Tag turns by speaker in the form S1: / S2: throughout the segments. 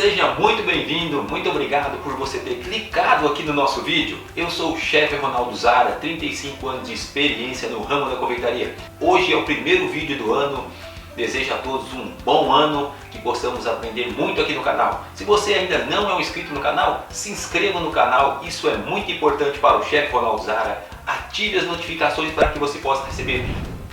S1: seja muito bem-vindo, muito obrigado por você ter clicado aqui no nosso vídeo. Eu sou o chefe Ronaldo Zara, 35 anos de experiência no ramo da confeitaria. Hoje é o primeiro vídeo do ano, desejo a todos um bom ano, que possamos aprender muito aqui no canal. Se você ainda não é um inscrito no canal, se inscreva no canal, isso é muito importante para o chefe Ronaldo Zara. Ative as notificações para que você possa receber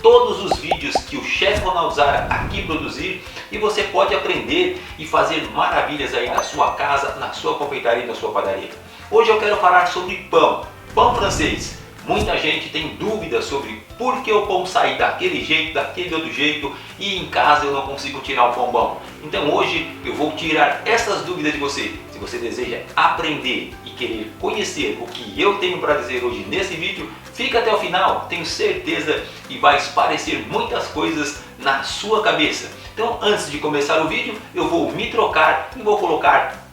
S1: todos os vídeos que o chefe Ronaldo Zara aqui produzir, e você pode aprender e fazer maravilhas aí na sua casa, na sua confeitaria, na sua padaria. Hoje eu quero falar sobre pão francês. Muita gente tem dúvidas sobre por que o pão sai daquele jeito, daquele outro jeito, e em casa eu não consigo tirar um pão bom. Então hoje eu vou tirar essas dúvidas de você. Se você deseja aprender e querer conhecer o que eu tenho para dizer hoje nesse vídeo, fica até o final, tenho certeza que vai esclarecer muitas coisas na sua cabeça. Então antes de começar o vídeo, eu vou me trocar e vou colocar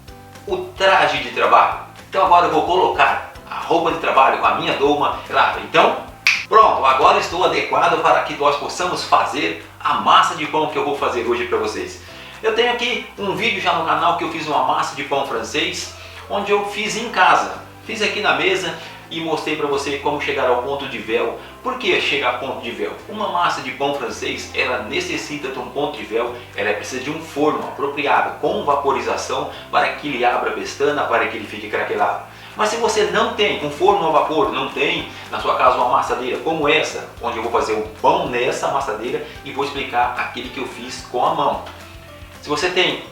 S1: o traje de trabalho. Então agora eu vou colocar a roupa de trabalho com a minha doma, claro. Então, pronto, agora estou adequado para que nós possamos fazer a massa de pão que eu vou fazer hoje para vocês. Eu tenho aqui um vídeo já no canal que eu fiz uma massa de pão francês, onde eu fiz em casa. Fiz aqui na mesa e mostrei para você como chegar ao ponto de véu. Por que chegar ao ponto de véu? Uma massa de pão francês, ela necessita de um ponto de véu, ela precisa de um forno apropriado, com vaporização, para que ele abra a pestana, para que ele fique craquelado. Mas se você não tem um forno a vapor, não tem na sua casa uma amassadeira como essa, onde eu vou fazer o pão nessa amassadeira e vou explicar aquele que eu fiz com a mão. Se você tem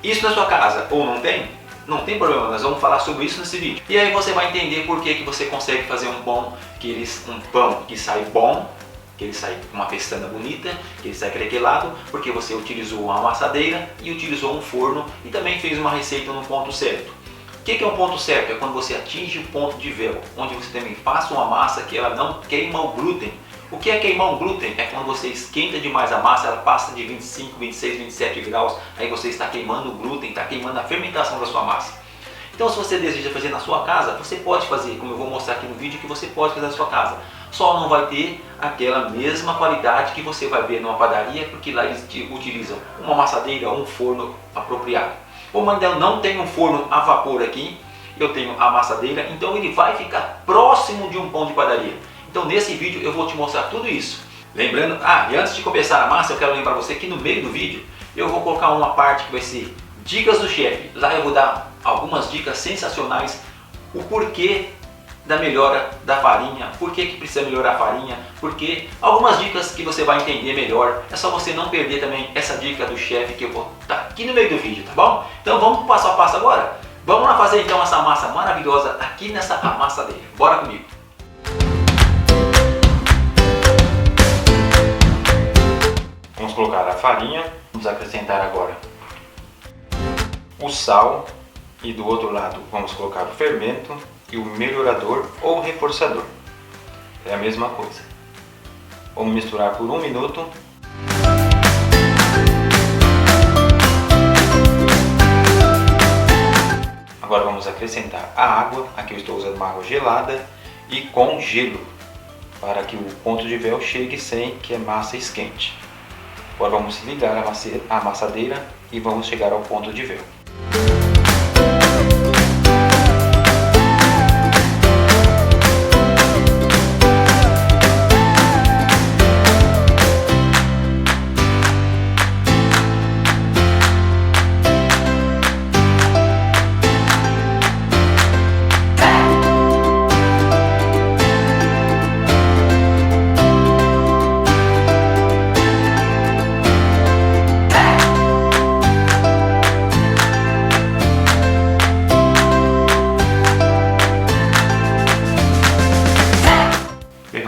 S1: isso na sua casa ou não tem problema, nós vamos falar sobre isso nesse vídeo. E aí você vai entender por que você consegue fazer um pão que sai bom, que ele sai com uma pestana bonita, que ele sai craquelado, porque você utilizou uma amassadeira e utilizou um forno e também fez uma receita no ponto certo. O que é um ponto certo? É quando você atinge o ponto de véu, onde você também passa uma massa que ela não queima o glúten. O que é queimar o glúten? É quando você esquenta demais a massa, ela passa de 25, 26, 27 graus, aí você está queimando o glúten, está queimando a fermentação da sua massa. Então se você deseja fazer na sua casa, você pode fazer, como eu vou mostrar aqui no vídeo, que você pode fazer na sua casa. Só não vai ter aquela mesma qualidade que você vai ver numa padaria, porque lá eles utilizam uma amassadeira ou um forno apropriado. Como ainda não tem um forno a vapor aqui, eu tenho a amassadeira, então ele vai ficar próximo de um pão de padaria. Então nesse vídeo eu vou te mostrar tudo isso. Lembrando, e antes de começar a massa, eu quero lembrar você que no meio do vídeo eu vou colocar uma parte que vai ser dicas do chefe. Lá eu vou dar algumas dicas sensacionais, o porquê da melhora da farinha, por que precisa melhorar a farinha, porque algumas dicas que você vai entender melhor. É só você não perder também essa dica do chefe que eu vou estar aqui no meio do vídeo, tá bom? Então vamos pro passo a passo agora? Vamos lá fazer então essa massa maravilhosa aqui nessa amassadeira. Bora comigo! Vamos colocar a farinha, vamos acrescentar agora o sal e do outro lado vamos colocar o fermento e o melhorador ou reforçador. É a mesma coisa. Vamos misturar por 1 minuto. Agora vamos acrescentar a água. Aqui eu estou usando uma água gelada e com gelo, para que o ponto de véu chegue sem que a massa esquente. Agora vamos ligar a amassadeira e vamos chegar ao ponto de véu.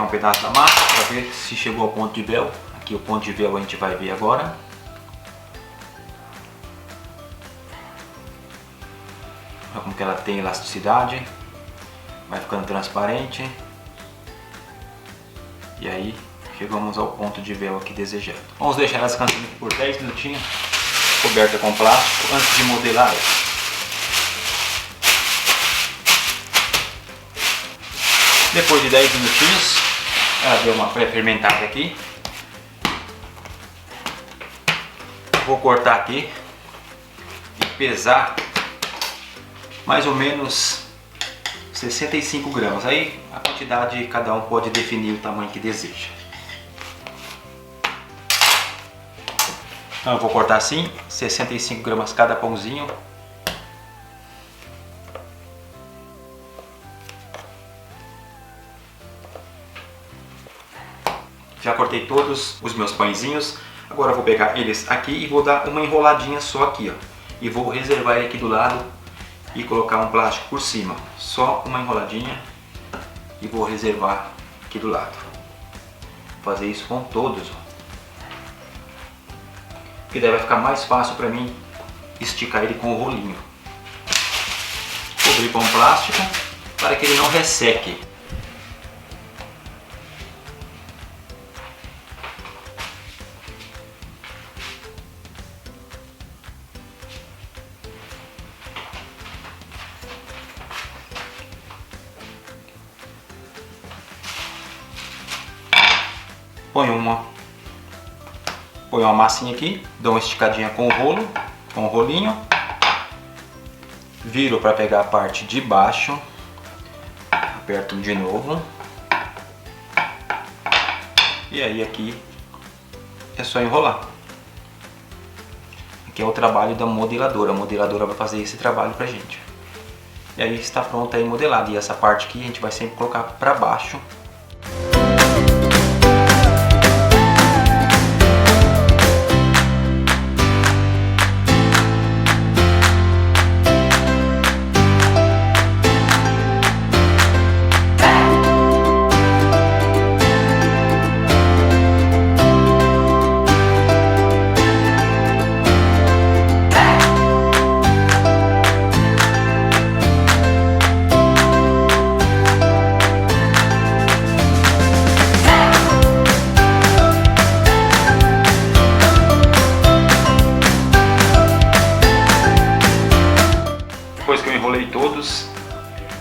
S1: Um pedaço da massa para ver se chegou ao ponto de véu. Aqui o ponto de véu a gente vai ver agora. Olha como que ela tem elasticidade, vai ficando transparente. E aí chegamos ao ponto de véu aqui desejado. Vamos deixar ela descansando aqui por 10 minutinhos, coberta com plástico, antes de modelar ela. Depois de 10 minutinhos, ela deu uma pré-fermentada aqui. Vou cortar aqui pesar mais ou menos 65 gramas. Aí a quantidade cada um pode definir o tamanho que deseja. Então eu vou cortar assim, 65 gramas cada pãozinho. Já cortei todos os meus pãezinhos. Agora eu vou pegar eles aqui e vou dar uma enroladinha só aqui, ó. E vou reservar ele aqui do lado e colocar um plástico por cima. Só uma enroladinha e vou reservar aqui do lado. Vou fazer isso com todos, ó. Porque daí vai ficar mais fácil para mim esticar ele com o rolinho. Cobrir com plástico para que ele não resseque. Põe uma massinha aqui, dou uma esticadinha com o rolinho, viro para pegar a parte de baixo, aperto de novo, e aí aqui é só enrolar. Aqui é o trabalho da modeladora, a modeladora vai fazer esse trabalho pra gente. E aí está pronta aí modelada, e essa parte aqui a gente vai sempre colocar para baixo. Depois que eu enrolei todos,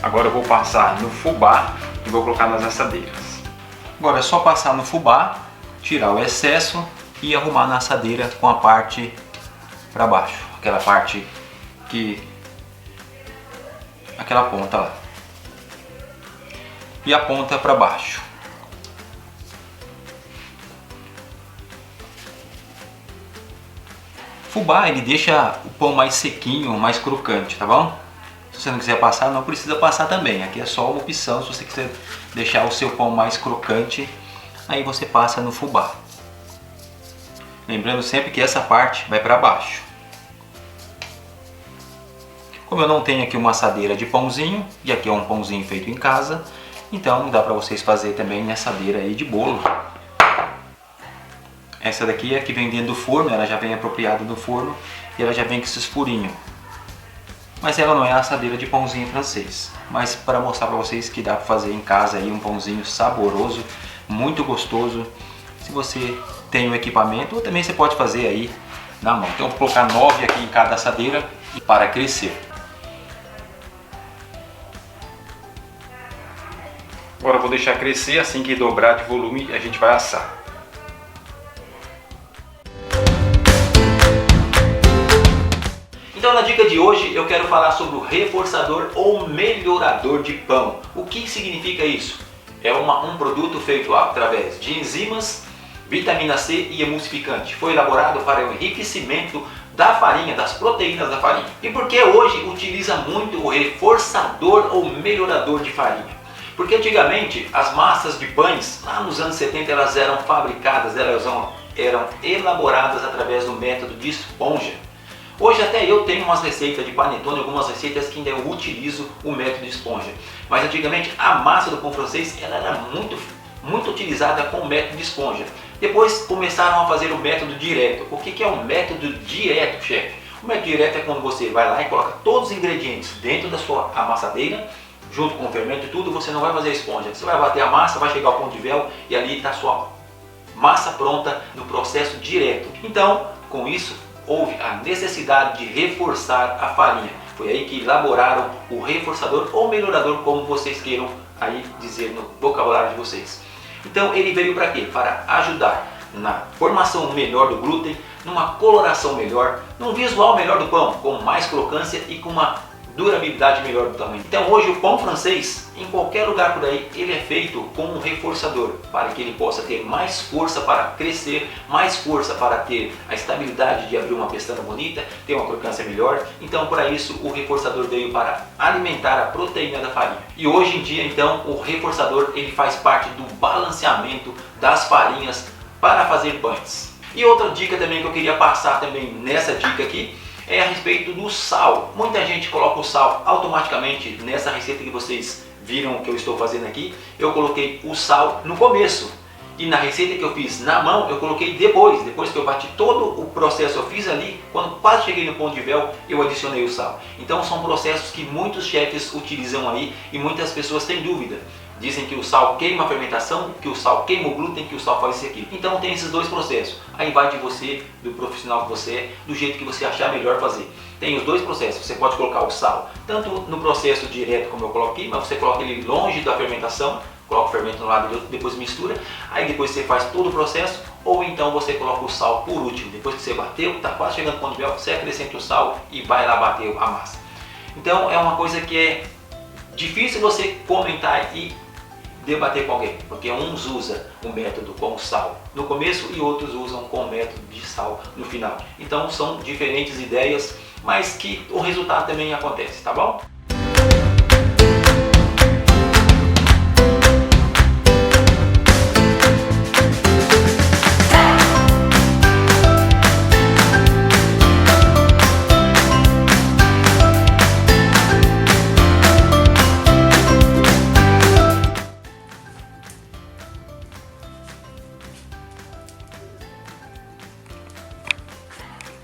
S1: agora eu vou passar no fubá e vou colocar nas assadeiras. Agora é só passar no fubá, tirar o excesso e arrumar na assadeira com a parte para baixo, aquela parte aquela ponta lá, e a ponta para baixo. Fubá, ele deixa o pão mais sequinho, mais crocante, tá bom? Se você não quiser passar, não precisa passar também. Aqui é só uma opção, se você quiser deixar o seu pão mais crocante, aí você passa no fubá. Lembrando sempre que essa parte vai para baixo. Como eu não tenho aqui uma assadeira de pãozinho, e aqui é um pãozinho feito em casa, então dá para vocês fazer também em assadeira aí de bolo. Essa daqui é a que vem dentro do forno, ela já vem apropriada do forno e ela já vem com esses furinhos. Mas ela não é a assadeira de pãozinho francês. Mas para mostrar para vocês que dá para fazer em casa aí um pãozinho saboroso, muito gostoso. Se você tem o equipamento, ou também você pode fazer aí na mão. Então eu vou colocar 9 aqui em cada assadeira para crescer. Agora eu vou deixar crescer, assim que dobrar de volume a gente vai assar. Então na dica de hoje eu quero falar sobre o reforçador ou melhorador de pão. O que significa isso? É um produto feito através de enzimas, vitamina C e emulsificante. Foi elaborado para o enriquecimento da farinha, das proteínas da farinha. E por que hoje utiliza muito o reforçador ou melhorador de farinha? Porque antigamente as massas de pães, lá nos anos 70, elas eram fabricadas, elas eram elaboradas através do método de esponja. Hoje até eu tenho umas receitas de panetone, algumas receitas que ainda eu utilizo o método de esponja. Mas antigamente a massa do pão francês ela era muito utilizada com o método de esponja. Depois começaram a fazer o método direto. O que é o método direto, chefe? O método direto é quando você vai lá e coloca todos os ingredientes dentro da sua amassadeira, junto com o fermento e tudo, você não vai fazer esponja. Você vai bater a massa, vai chegar ao ponto de véu e ali está a sua massa pronta no processo direto. Então, com isso, houve a necessidade de reforçar a farinha. Foi aí que elaboraram o reforçador ou melhorador, como vocês queiram aí dizer no vocabulário de vocês. Então ele veio para quê? Para ajudar na formação melhor do glúten, numa coloração melhor, num visual melhor do pão, com mais crocância e com uma durabilidade melhor do tamanho. Então hoje o pão francês, em qualquer lugar por aí, ele é feito com um reforçador, para que ele possa ter mais força para crescer, mais força para ter a estabilidade de abrir uma pestana bonita, ter uma crocância melhor. Então para isso o reforçador veio para alimentar a proteína da farinha. E hoje em dia então o reforçador ele faz parte do balanceamento das farinhas para fazer pães. E outra dica também que eu queria passar também nessa dica aqui é a respeito do sal. Muita gente coloca o sal automaticamente nessa receita que vocês viram que eu estou fazendo aqui. Eu coloquei o sal no começo e na receita que eu fiz na mão eu coloquei depois que eu bati todo o processo, eu fiz ali, quando quase cheguei no ponto de véu eu adicionei o sal. Então são processos que muitos chefes utilizam aí e muitas pessoas têm dúvida. Dizem que o sal queima a fermentação, que o sal queima o glúten, que o sal faz isso aqui. Então tem esses dois processos. Aí vai de você, do profissional que você é, do jeito que você achar melhor fazer. Tem os dois processos. Você pode colocar o sal tanto no processo direto como eu coloquei, mas você coloca ele longe da fermentação, coloca o fermento no lado e outro, depois mistura. Aí depois você faz todo o processo, ou então você coloca o sal por último. Depois que você bateu, está quase chegando no ponto de véu, você acrescenta o sal e vai lá bater a massa. Então é uma coisa que é difícil você comentar e debater com alguém, porque uns usam o método com sal no começo e outros usam com o método de sal no final. Então são diferentes ideias, mas que o resultado também acontece, tá bom?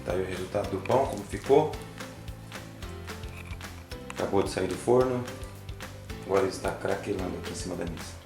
S2: Tá aí o resultado do pão, como ficou. Acabou de sair do forno. Agora ele está craquelando aqui em cima da mesa.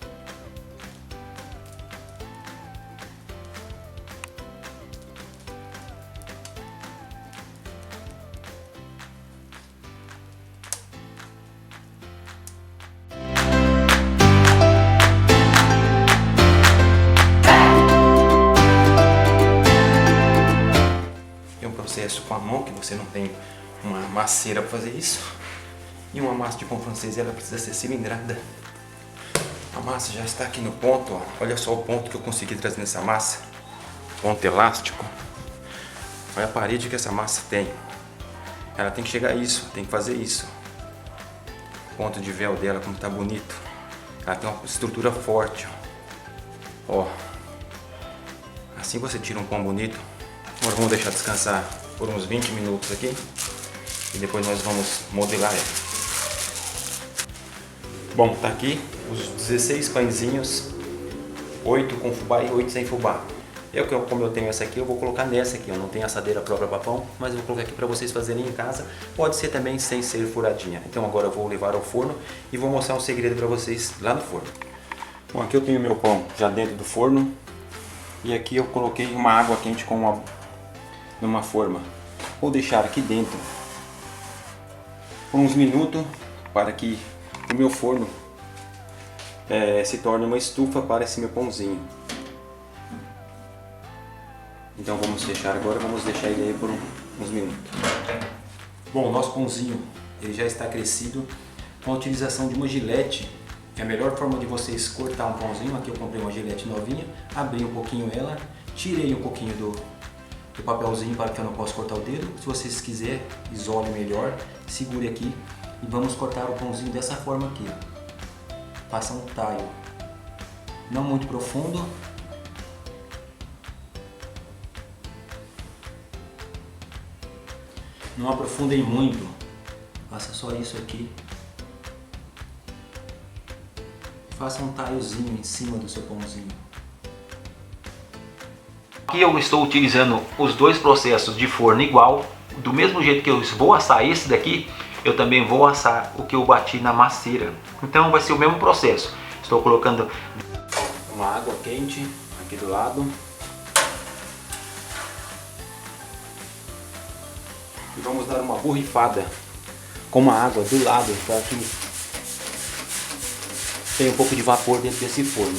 S2: Processo com a mão, que você não tem uma masseira para fazer isso, e uma massa de pão francês ela precisa ser cilindrada. A massa já está aqui no ponto, ó. Olha só o ponto que eu consegui trazer nessa massa, ponto elástico. Olha a parede que essa massa tem, ela tem que chegar a isso, tem que fazer isso. O ponto de véu dela como está bonito, ela tem uma estrutura forte, ó. Assim você tira um pão bonito. Agora vamos deixar descansar por uns 20 minutos aqui e depois nós vamos modelar ela. Bom, tá aqui os 16 pãezinhos, 8 com fubá e 8 sem fubá. Como eu tenho essa aqui, eu vou colocar nessa aqui. Eu não tenho assadeira própria para pão, mas eu vou colocar aqui para vocês fazerem em casa. Pode ser também sem ser furadinha. Então agora eu vou levar ao forno e vou mostrar um segredo para vocês lá no forno. Bom, aqui eu tenho meu pão já dentro do forno e aqui eu coloquei uma água quente com numa forma. Vou deixar aqui dentro por uns minutos para que o meu forno se torne uma estufa para esse meu pãozinho. Então vamos deixar agora, vamos deixar ele aí por uns minutos. Bom, o nosso pãozinho ele já está crescido. Com a utilização de uma gilete, é a melhor forma de vocês cortar um pãozinho. Aqui eu comprei uma gilete novinha, abri um pouquinho ela, tirei um pouquinho do papelzinho para que eu não possa cortar o dedo. Se vocês quiserem, isole melhor, segure aqui e vamos cortar o pãozinho dessa forma aqui. Passa um taio, não muito profundo. Não aprofundem muito, faça só isso aqui. Faça um taiozinho em cima do seu pãozinho.
S1: Aqui eu estou utilizando os dois processos de forno igual. Do mesmo jeito que eu vou assar esse daqui, eu também vou assar o que eu bati na masseira. Então vai ser o mesmo processo. Estou colocando
S2: uma água quente aqui do lado. E vamos dar uma borrifada com uma água do lado para que tenha um pouco de vapor dentro desse forno.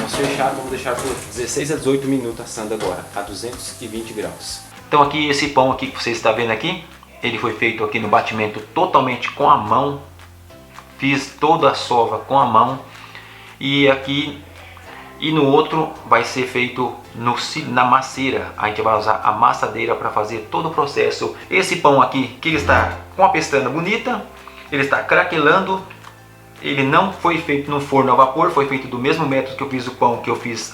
S2: fornos fechados, vamos deixar por 16 a 18 minutos assando agora, a 220 graus.
S1: Então aqui, esse pão aqui que você está vendo aqui, ele foi feito aqui no batimento totalmente com a mão. Fiz toda a sova com a mão. E aqui e no outro vai ser feito na masseira. A gente vai usar a massadeira para fazer todo o processo. Esse pão aqui, que ele está com a pestana bonita, ele está craquelando. Ele não foi feito no forno a vapor, foi feito do mesmo método que eu fiz o pão, que eu fiz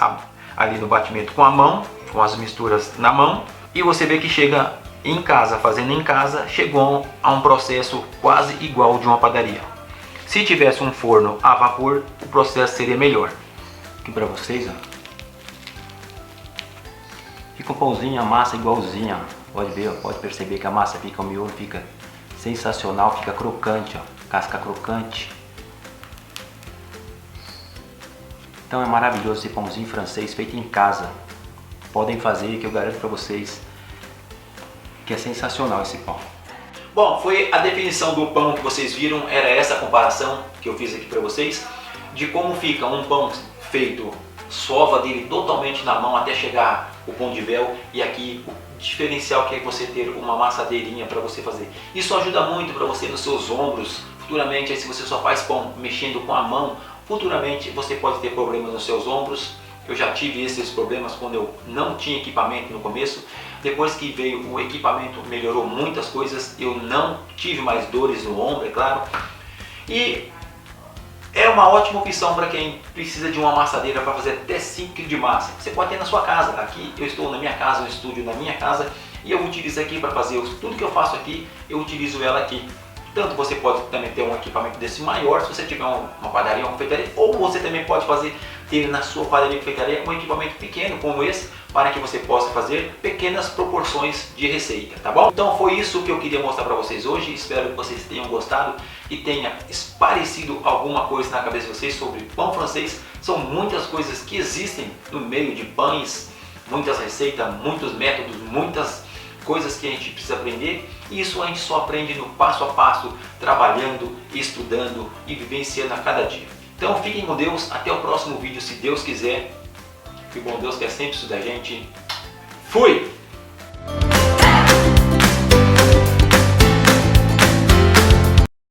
S1: ali no batimento com a mão, com as misturas na mão. E você vê que chega em casa, fazendo em casa, chegou a um processo quase igual de uma padaria. Se tivesse um forno a vapor, o processo seria melhor. Aqui para vocês, ó. Fica um pãozinho, a massa igualzinha, ó. Pode ver, ó, pode perceber que a massa fica, o miolo fica sensacional, fica crocante, ó. Casca crocante. Então é maravilhoso esse pãozinho francês feito em casa. Podem fazer, que eu garanto para vocês que é sensacional esse pão. Bom, foi a definição do pão que vocês viram, era essa comparação que eu fiz aqui para vocês, de como fica um pão feito, sova dele totalmente na mão até chegar o pão de véu, e aqui o diferencial que é você ter uma massadeirinha para você fazer. Isso ajuda muito para você nos seus ombros, futuramente aí, se você só faz pão mexendo com a mão, futuramente você pode ter problemas nos seus ombros. Eu já tive esses problemas quando eu não tinha equipamento no começo. Depois que veio o equipamento, melhorou muitas coisas. Eu não tive mais dores no ombro, é claro. E é uma ótima opção para quem precisa de uma amassadeira para fazer até 5 kg de massa. Você pode ter na sua casa. Aqui eu estou na minha casa, no estúdio na minha casa. E eu utilizo aqui para fazer tudo que eu faço aqui, eu utilizo ela aqui. Tanto você pode também ter um equipamento desse maior, se você tiver uma padaria, uma confeitaria, ou você também pode ter na sua padaria, confeitaria, um equipamento pequeno como esse, para que você possa fazer pequenas proporções de receita, tá bom? Então foi isso que eu queria mostrar para vocês hoje, espero que vocês tenham gostado e tenha esparecido alguma coisa na cabeça de vocês sobre pão francês. São muitas coisas que existem no meio de pães, muitas receitas, muitos métodos, muitas coisas que a gente precisa aprender, e isso a gente só aprende no passo a passo, trabalhando, estudando e vivenciando a cada dia. Então fiquem com Deus, até o próximo vídeo, se Deus quiser. Que bom Deus quer sempre isso da gente. Fui!